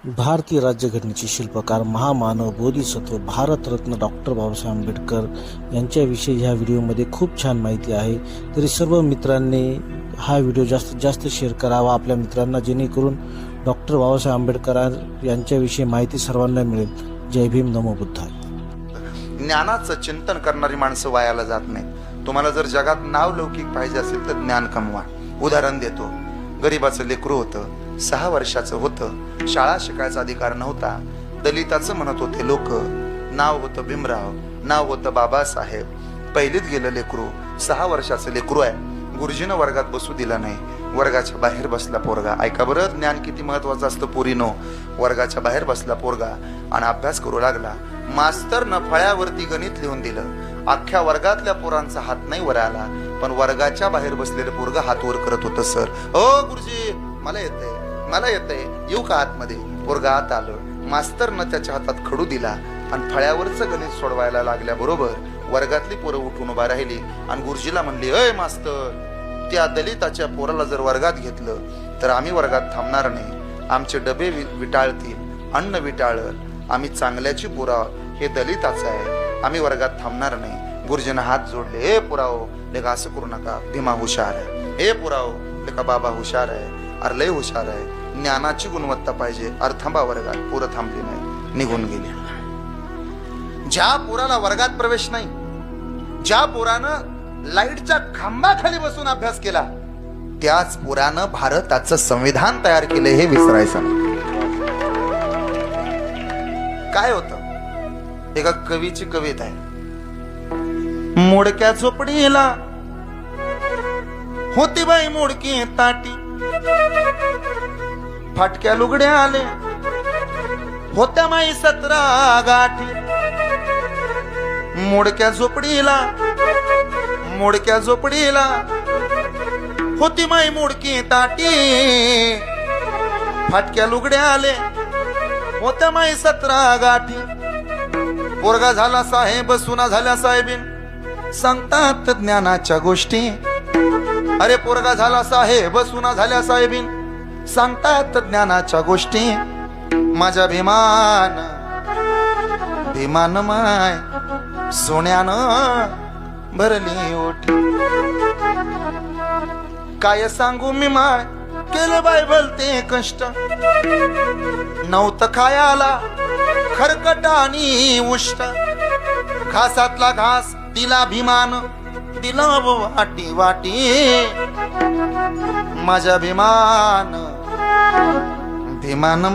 भारतीय राज्यघटनेचे शिल्पकार महामानव बोधिसत्व भारतरत्न डॉक्टर बाबासाहेब आंबेडकर यांच्याविषयी ह्या व्हिडिओमध्ये खूप छान माहिती आहे। तरी सर्व मित्रांनी हा व्हिडिओ जास्तीत जास्त शेअर करावा आपल्या मित्रांना, जेणेकरून डॉक्टर बाबासाहेब आंबेडकर यांच्याविषयी माहिती सर्वांना मिळेल। जय भीम, नमो बुद्धाय। ज्ञानाचं चिंतन करणारी माणसं वायाला जात नाही। तुम्हाला जर जगात नावलौकिक पाहिजे असेल तर ज्ञान कमवा। उदाहरण देतो, गरीबाचं लेकरू होतं, 6 वर्षाचं होतं, शाळा शिकायचा अधिकार नव्हता, दलिताचं म्हणत होते लोक, नाव होतं भीमराव, नाव होतं बाबासाहेब, पहिलीत गेलं लेकरू, 6 वर्षाचं लेकरू आहे, गुरुजीनं वर्गात बसू दिला नाही, वर्गाच्या बाहेर बसला पोरगा। ऐका बरं, ज्ञान किती महत्वाचं असतं पोरीनो। वर्गाच्या बाहेर बसला पोरगा आणि अभ्यास करू लागला। मास्तरनं फळ्यावरती गणित लिहून दिलं, अख्ख्या वर्गातल्या पोरांचा हात नाही वर आला, पण वर्गाच्या बाहेर बसलेलं पोरगा हात वर करत होतं। सर, ओ गुरुजी मला येतंय, मला येतंय, येऊ का आतमध्ये? पोरगा आत आलं, मास्तरनं त्याच्या हातात खडू दिला आणि फळ्यावरचं गणित सोडवायला लागल्याबरोबर वर्गातली पोरं उठून उभा राहिली आणि गुरुजीला म्हणली, अय मास्तर, त्या दलिताच्या पोराला जर वर्गात घेतलं तर आम्ही वर्गात थांबणार नाही, आमचे डबे विटाळतील, अन्न विटाळल, आम्ही चांगल्याची पोरा, हे दलिताचं आहे, आम्ही वर्गात थांबणार नाही। गुरुजीनं हात जोडले, हे पुराओ लेका असं करू नका, भीमा हुशार आहे, हे पुराओ लेका बाबा हुशार आहे, अरे लय हुशार आहे, ज्ञानाची गुणवत्ता पाहिजे। अरे थांबा वर्गात, पोरं थांबली नाही, निघून गेली। ज्या पोराला वर्गात प्रवेश नाही, ज्या पोरानं लाईटच्या खांबाखाली बसून अभ्यास केला, त्याच पोरानं भारताचं संविधान तयार केलं, हे विसरायचं नाही। काय होतं, एका कवीची कविता आहे, मोडक्या झोपडीला होती बाई मोडकी ताटी, फाटक्या लुगड्या आले होत्या माई 17 गाठी, मोडक्या झोपडीला, मोडक्या झोपडीला होती माई मोडकी ताटी, फाटक्या लुगड्या आले होत्या माई 17 गाठी, पोरगा झाला साहेब, सुना झाल्या साहेबीन, सांगतात ज्ञानाच्या गोष्टी। अरे पोरगा झाला साहेब, सुना झाल्या साहेबीन, सांगतात ज्ञानाच्या गोष्टी। माझ्या भीमान, भीमान माय सोन्यानं भरली ओठी, काय सांगू मी माय, केलं बाय भलते कष्ट, नव्हतं खायाला खरकट आणि उष्ट, घासातला घास दिला भीमान, दिला वाटी वाटी। माझ्या भीमान, भीमान